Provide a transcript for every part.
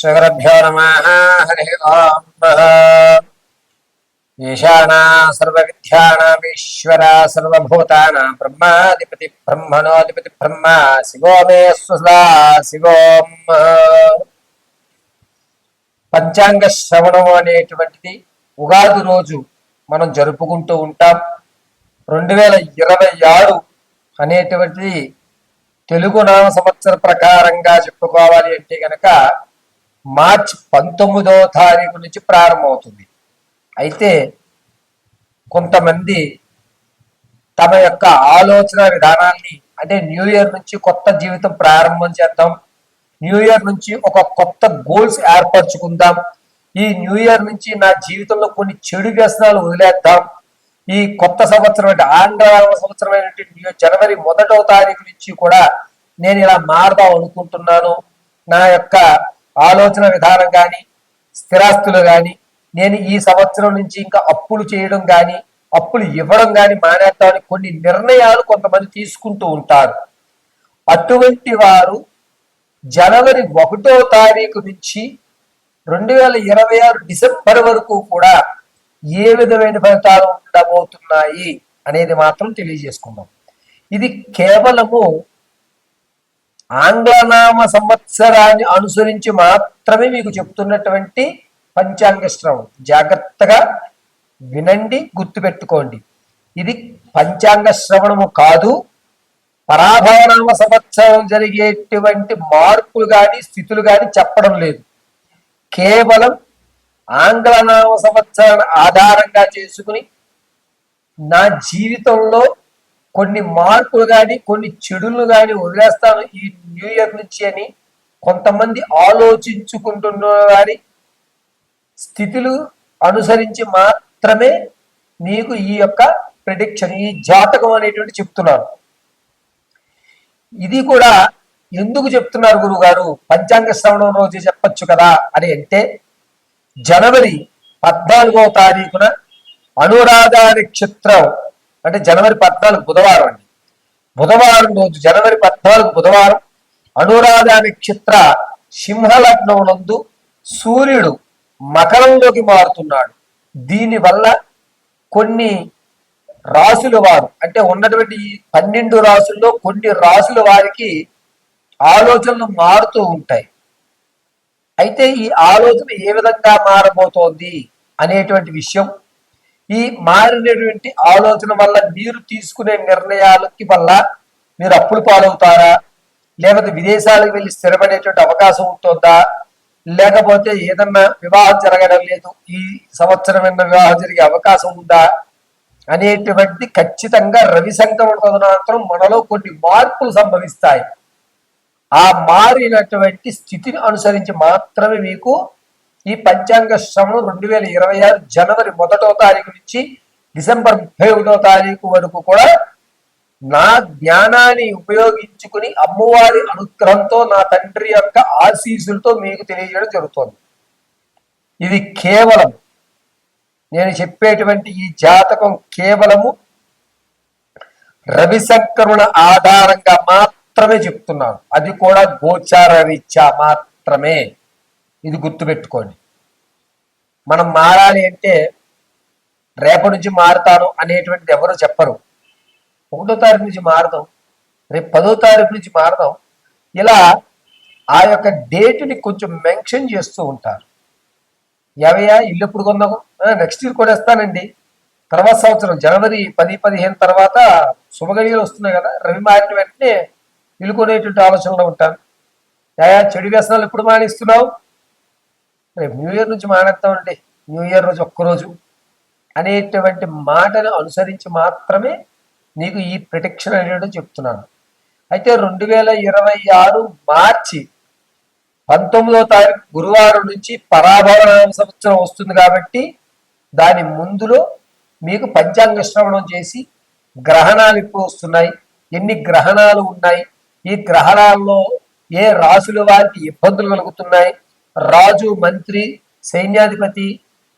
శ్రీగురుభ్యో నమః. హరి ఓం. ఈశానా సర్వవిద్యానామీశ్వర సర్వభూతానాం బ్రహ్మాధిపతి బ్రహ్మణోధిపతి బ్రహ్మ శివో మే స్వదా శివోం. పంచాంగ శ్రవణం అనేటువంటిది ఉగాది రోజు మనం జరుపుకుంటూ ఉంటాం. 2026 అనేటువంటిది తెలుగు నామ సంవత్సర ప్రకారంగా చెప్పుకోవాలి అంటే కనుక మార్చి 19వ తారీఖు నుంచి ప్రారంభమవుతుంది. అయితే కొంతమంది తమ యొక్క ఆలోచన విధానాన్ని అంటే న్యూ ఇయర్ నుంచి కొత్త జీవితం ప్రారంభం చేద్దాం, న్యూ ఇయర్ నుంచి ఒక కొత్త గోల్స్ ఏర్పరచుకుందాం, ఈ న్యూ ఇయర్ నుంచి నా జీవితంలో కొన్ని చెడు వ్యసనాలు వదిలేద్దాం, ఈ కొత్త సంవత్సరం అంటే ఆంగ్ల సంవత్సరమైనటువంటి జనవరి 1వ తారీఖు నుంచి కూడా నేను ఇలా మారదాం అనుకుంటున్నాను, నా యొక్క ఆలోచన విధానం కానీ స్థిరాస్తులు కానీ నేను ఈ సంవత్సరం నుంచి ఇంకా అప్పులు చేయడం కానీ అప్పులు ఇవ్వడం కానీ మానేద్దామని కొన్ని నిర్ణయాలు కొంతమంది తీసుకుంటూ ఉంటారు. అటువంటి వారు జనవరి 1వ తారీఖు నుంచి 2026 డిసెంబర్ వరకు కూడా ఏ విధమైన ఫలితాలు ఉండబోతున్నాయి అనేది మాత్రం తెలియజేసుకుందాం. ఇది కేవలము ఆంగ్లనామ సంవత్సరాన్ని అనుసరించి మాత్రమే మీకు చెప్తున్నటువంటి పంచాంగ శ్రవణం. జాగ్రత్తగా వినండి, గుర్తుపెట్టుకోండి. ఇది పంచాంగ శ్రవణము కాదు. పరాభవనామ సంవత్సరం జరిగేటువంటి మార్పులు కానీ స్థితులు కానీ చెప్పడం లేదు. కేవలం ఆంగ్లనామ సంవత్సరాన్ని ఆధారంగా చేసుకుని నా జీవితంలో కొన్ని మార్పులు కానీ కొన్ని చెడులు కానీ వదిలేస్తాను ఈ న్యూ ఇయర్ నుంచి అని కొంతమంది ఆలోచించుకుంటున్న వారి స్థితులు అనుసరించి మాత్రమే నీకు ఈ యొక్క ప్రెడిక్షన్, ఈ జాతకం అనేటువంటి చెప్తున్నారు. ఇది కూడా ఎందుకు చెప్తున్నారు గురుగారు, పంచాంగ శ్రవణం రోజు చెప్పచ్చు కదా అని అంటే, జనవరి 14వ తారీఖున అనురాధ నక్షత్రం అంటే జనవరి 14 బుధవారం అండి. బుధవారం రోజు జనవరి 14 బుధవారం అనురాధ నక్షత్ర సింహలగ్నం నందు సూర్యుడు మకరంలోకి మారుతున్నాడు. దీనివల్ల కొన్ని రాసుల వారు అంటే ఉన్నటువంటి 12 రాసుల్లో కొన్ని రాసుల వారికి ఆలోచనలు మారుతూ ఉంటాయి. అయితే ఈ ఆలోచన ఏ విధంగా మారబోతోంది అనేటువంటి విషయం, ఈ మారినటువంటి ఆలోచన వల్ల మీరు తీసుకునే నిర్ణయాలకి వల్ల మీరు అప్పులు పాలవుతారా, లేకపోతే విదేశాలకు వెళ్ళి స్థిరపడేటువంటి అవకాశం ఉంటుందా, లేకపోతే ఏదన్నా వివాహం జరగడం లేదు ఈ సంవత్సరం వివాహం జరిగే అవకాశం ఉందా అనేటువంటి ఖచ్చితంగా రవి సంక్రమణ తదనంతరం మనలో కొన్ని మార్పులు సంభవిస్తాయి. ఆ మారినటువంటి స్థితిని అనుసరించి మాత్రమే మీకు ఈ పంచాంగ శ్రవణం 2026 జనవరి 1వ తారీఖు నుంచి డిసెంబర్ 31వ తారీఖు వరకు కూడా నా జ్ఞానాన్ని ఉపయోగించుకుని అమ్మవారి అనుగ్రహంతో నా తండ్రి యొక్క ఆశీస్సులతో మీకు తెలియజేయడం జరుగుతుంది. ఇది కేవలం నేను చెప్పేటువంటి ఈ జాతకం కేవలము రవి సంక్రమణ ఆధారంగా మాత్రమే చెప్తున్నాను. అది కూడా గోచార రీత్యా మాత్రమే. ఇది గుర్తుపెట్టుకోండి. మనం మారాలి అంటే రేపటి నుంచి మారుతాను అనేటువంటిది ఎవరు చెప్పరు. 1వ తారీఖు నుంచి మారదాం, రేపు 10వ తారీఖు నుంచి మారదాం, ఇలా ఆ యొక్క డేట్ని కొంచెం మెన్షన్ చేస్తూ ఉంటారు. ఏవయ్యా ఇల్లు ఎప్పుడు కొందాము, నెక్స్ట్ ఇయర్ కూడా ఇస్తానండి, తర్వాత సంవత్సరం జనవరి 10-15 తర్వాత శుభగడియలు వస్తున్నాయి కదా, రవి మారిన వెంటనే ఇల్లు కొనేటువంటి ఆలోచనలో ఉంటాను. యా చెడు వ్యసనాలు ఎప్పుడు మానేస్తున్నావు, రేపు న్యూ ఇయర్ నుంచి మానేస్తామండి, న్యూ ఇయర్ రోజు ఒక్కరోజు అనేటువంటి మాటను అనుసరించి మాత్రమే నీకు ఈ ప్రిడిక్షన్ అనేది చెప్తున్నాను. అయితే 2026 మార్చి 19వ తారీఖు గురువారం నుంచి పరాభవనామ సంవత్సరం వస్తుంది కాబట్టి దాని ముందులో మీకు పంచాంగ శ్రవణం చేసి గ్రహణాలు ఇప్పుడు వస్తున్నాయి, ఎన్ని గ్రహణాలు ఉన్నాయి, ఈ గ్రహణాల్లో ఏ రాసుల వారికి ఇబ్బందులు కలుగుతున్నాయి, రాజు మంత్రి సైన్యాధిపతి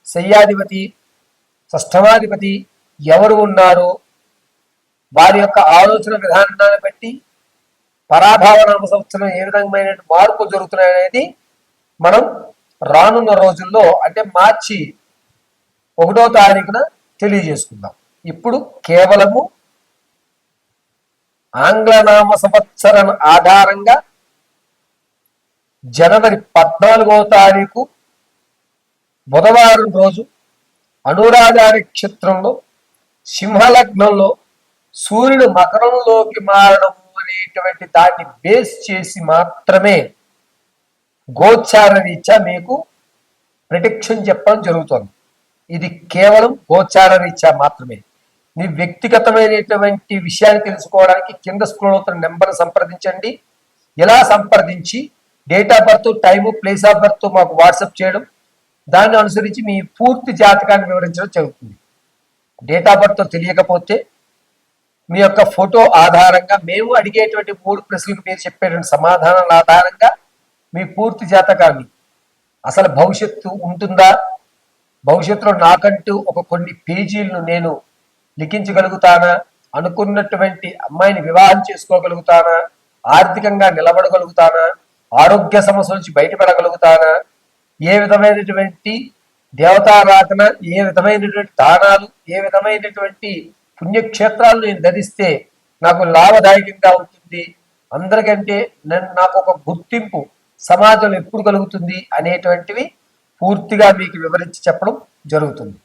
శయ్యాధిపతి షష్ఠమాధిపతి ఎవరు ఉన్నారు, వారి యొక్క ఆలోచన విధానాన్ని బట్టి పరాభవనామ సంవత్సరం ఏ విధమైన మార్పు జరుగుతున్నాయి అనేది మనం రానున్న రోజుల్లో అంటే మార్చి 1వ తారీఖున తెలియజేసుకుందాం. ఇప్పుడు కేవలము ఆంగ్లనామ సంవత్సరం ఆధారంగా జనవరి 14వ తారీఖు బుధవారం రోజు అనురాధ నక్షత్రంలో సింహలగ్నంలో సూర్యుడు మకరంలోకి మారడం అనేటువంటి దాన్ని బేస్ చేసి మాత్రమే గోచార రీత్యా మీకు ప్రిడిక్షన్ చెప్పడం జరుగుతుంది. ఇది కేవలం గోచార రీత్యా మాత్రమే. మీ వ్యక్తిగతమైనటువంటి విషయాన్ని తెలుసుకోవడానికి కింద స్క్రోల్ అవుతున్న నెంబర్ సంప్రదించండి. ఇలా సంప్రదించి date of birth, time, place of birth మాకు వాట్సాప్ చేయడం, దాన్ని అనుసరించి మీ పూర్తి జాతకాన్ని వివరించడం జరుగుతుంది. డేట్ ఆఫ్ బర్త్ తెలియకపోతే మీ యొక్క ఫోటో ఆధారంగా మేము అడిగేటువంటి 3 ప్రశ్నలకు మీరు చెప్పేటువంటి సమాధానాల ఆధారంగా మీ పూర్తి జాతకాన్ని, అసలు భవిష్యత్తు ఉంటుందా, భవిష్యత్తులో నాకంటూ కొన్ని పేజీలను నేను లిఖించగలుగుతానా, అనుకున్నటువంటి అమ్మాయిని వివాహం చేసుకోగలుగుతానా, ఆర్థికంగా నిలబడగలుగుతానా, ఆరోగ్య సమస్యల నుంచి బయటపడగలుగుతానా, ఏ విధమైనటువంటి దేవతారాధన, ఏ విధమైనటువంటి దానాలు, ఏ విధమైనటువంటి పుణ్యక్షేత్రాలు నేను ధరిస్తే నాకు లాభదాయకంగా ఉంటుంది, అందరికంటే నాకు ఒక గుర్తింపు సమాజం ఎప్పుడు కలుగుతుంది అనేటువంటివి పూర్తిగా మీకు వివరించి చెప్పడం జరుగుతుంది.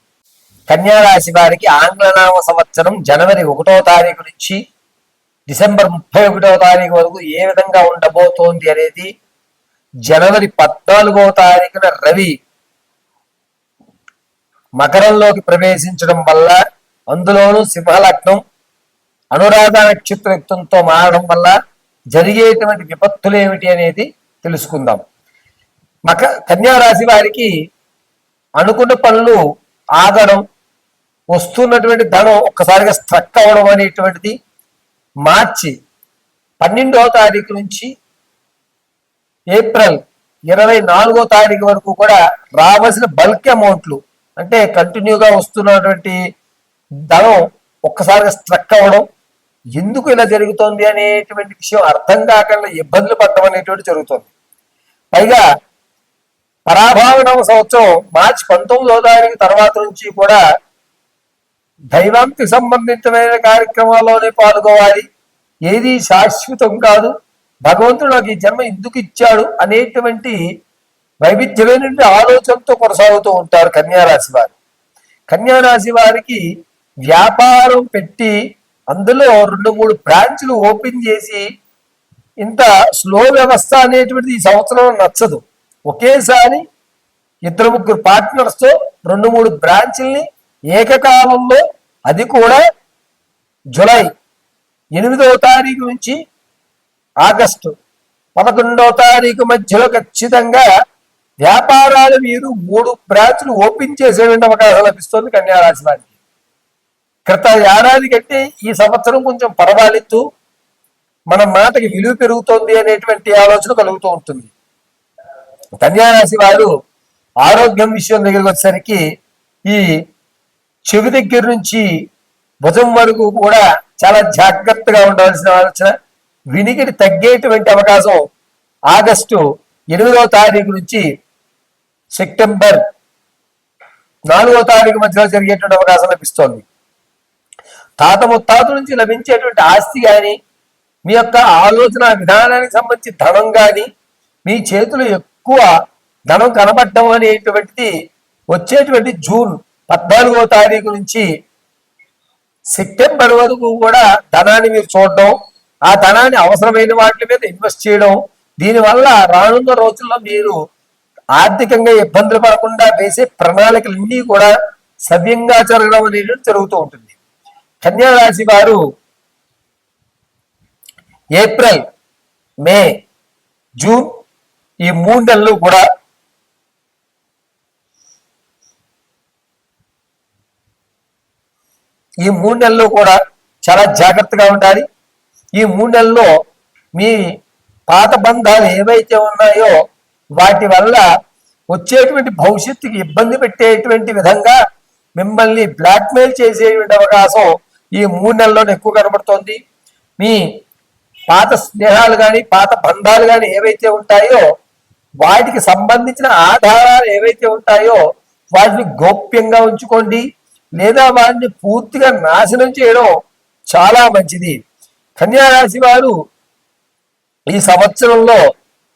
కన్యారాశి వారికి ఆంగ్లనామ సంవత్సరం జనవరి 1వ తారీఖు నుంచి డిసెంబర్ 31వ తారీఖు వరకు ఏ విధంగా ఉండబోతోంది అనేది జనవరి 14వ తారీఖున రవి మకరంలోకి ప్రవేశించడం వల్ల, అందులోనూ సింహలగ్నం అనురాధ నక్షత్రంతో మారడం వల్ల జరిగేటువంటి విపత్తులు ఏమిటి అనేది తెలుసుకుందాం. కన్యారాశి వారికి అనుకున్న పనులు ఆగడం, వస్తున్నటువంటి ధనం ఒక్కసారిగా స్ట్రక్ అవ్వడం అనేటువంటిది మార్చి 12వ తారీఖు నుంచి ఏప్రిల్ 24వ తారీఖు వరకు కూడా రావాల్సిన బల్క్ అమౌంట్లు, అంటే కంటిన్యూగా వస్తున్నటువంటి ధనం ఒక్కసారిగా స్ట్రక్ అవ్వడం, ఎందుకు ఇలా జరుగుతోంది అనేటువంటి విషయం అర్థం కాకుండా ఇబ్బందులు పడడం అనేటువంటి జరుగుతుంది. పైగా పరాభావనవ సంవత్సరం మార్చి 19వ తారీఖు తర్వాత నుంచి కూడా దైవానికి సంబంధితమైన కార్యక్రమాల్లోనే పాల్గొవాలి, ఏది శాశ్వతం కాదు, భగవంతుడు నాకు ఈ జన్మ ఎందుకు ఇచ్చాడు అనేటువంటి వైవిధ్యమైన ఆలోచనతో కొనసాగుతూ ఉంటారు కన్యారాశి వారు. కన్యారాశి వారికి వ్యాపారం పెట్టి అందులో 2-3 బ్రాంచ్లు ఓపెన్ చేసి ఇంత స్లో వ్యవస్థ అనేటువంటిది ఈ సంవత్సరం నచ్చదు. ఒకేసారి 2-3 పార్ట్నర్స్తో 2-3 బ్రాంచ్ల్ని ఏకకాలంలో, అది కూడా జూలై 8వ తారీఖు నుంచి ఆగస్టు 11వ తారీఖు మధ్యలో ఖచ్చితంగా వ్యాపారాలు మీరు 3 బ్రాంచ్లు ఓపెన్ చేసేటువంటి అవకాశం లభిస్తుంది కన్యారాశి వారికి. క్రిత ఏడాది కంటే ఈ సంవత్సరం కొంచెం పర్వాలేదు, మన మాటకి విలువ పెరుగుతోంది అనేటువంటి ఆలోచన కలుగుతూ ఉంటుంది. కన్యారాశి వారు ఆరోగ్యం విషయం దగ్గరికి వచ్చేసరికి ఈ చెవి దగ్గర నుంచి భుజం వరకు కూడా చాలా జాగ్రత్తగా ఉండవలసిన ఆలోచన, వినికిడి తగ్గేటువంటి అవకాశం ఆగస్టు 8వ తారీఖు నుంచి సెప్టెంబర్ 4వ తారీఖు మధ్యలో జరిగేటువంటి అవకాశం లభిస్తోంది. తాత ముత్తాతల నుంచి లభించేటువంటి ఆస్తి కానీ, మీ యొక్క ఆలోచన విధానానికి సంబంధించి ధనం కానీ, మీ చేతులు ఎక్కువ ధనం కనబడటం అనేటువంటిది వచ్చేటువంటి జూన్ 14వ తారీఖు నుంచి సెప్టెంబర్ వరకు కూడా ధనాన్ని మీరు చూడడం, ఆ ధనాన్ని అవసరమైన వాటి మీద ఇన్వెస్ట్ చేయడం, దీనివల్ల రానున్న రోజుల్లో మీరు ఆర్థికంగా ఇబ్బందులు పడకుండా వేసే ప్రణాళికలన్నీ కూడా సవ్యంగా జరగడం అనేది జరుగుతూ ఉంటుంది. కన్యారాశి వారు ఏప్రిల్, మే, జూన్ ఈ 3 నెలలు కూడా చాలా జాగ్రత్తగా ఉండాలి. ఈ 3 నెలల్లో మీ పాత బంధాలు ఏవైతే ఉన్నాయో వాటి వల్ల వచ్చేటువంటి భవిష్యత్తుకి ఇబ్బంది పెట్టేటువంటి విధంగా మిమ్మల్ని బ్లాక్మెయిల్ చేసేటువంటి అవకాశం ఈ 3 నెలల్లోనే ఎక్కువ కనబడుతోంది. మీ పాత స్నేహాలు కానీ, పాత బంధాలు కానీ ఏవైతే ఉంటాయో వాటికి సంబంధించిన ఆధారాలు ఏవైతే ఉంటాయో వాటిని గోప్యంగా ఉంచుకోండి, లేదా వాటిని పూర్తిగా నాశనం చేయడం చాలా మంచిది. కన్యా రాశి వారు ఈ సంవత్సరంలో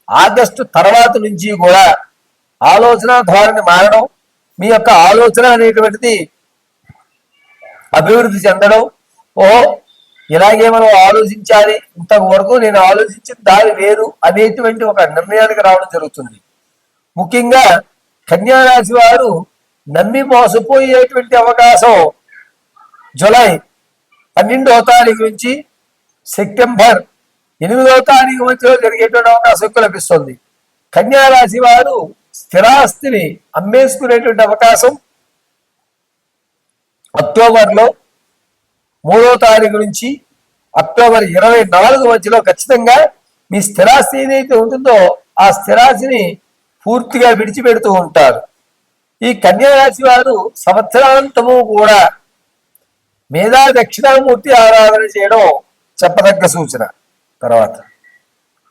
ఆగస్టు తర్వాత నుంచి కూడా ఆలోచన ధోరణి మారడం, మీ యొక్క ఆలోచన అనేటువంటిది అభివృద్ధి చెందడం, ఇలాగే మనం ఆలోచించాలి, ఇంతవరకు నేను ఆలోచించిన దారి వేరు అనేటువంటి ఒక నిర్ణయానికి రావడం జరుగుతుంది. ముఖ్యంగా కన్యా రాశి వారు నమ్మి మోసపోయేటువంటి అవకాశం జూలై 12వ తారీఖు నుంచి సెప్టెంబర్ 8వ తారీఖు మధ్యలో జరిగేటువంటి అవకాశం ఎక్కువ లభిస్తుంది. కన్యా రాశి వారు స్థిరాస్తిని అమ్మేసుకునేటువంటి అవకాశం అక్టోబర్లో 3వ తారీఖు నుంచి అక్టోబర్ 24 మధ్యలో ఖచ్చితంగా మీ స్థిరాస్తి ఏదైతే ఉంటుందో ఆ స్థిరాస్తిని పూర్తిగా విడిచిపెడుతూ ఉంటారు. ఈ కన్యా రాశి వారు సంవత్సరాంతము కూడా మేధా దక్షిణామూర్తి ఆరాధన చేయడం చెప్పదగ్గ సూచన. తర్వాత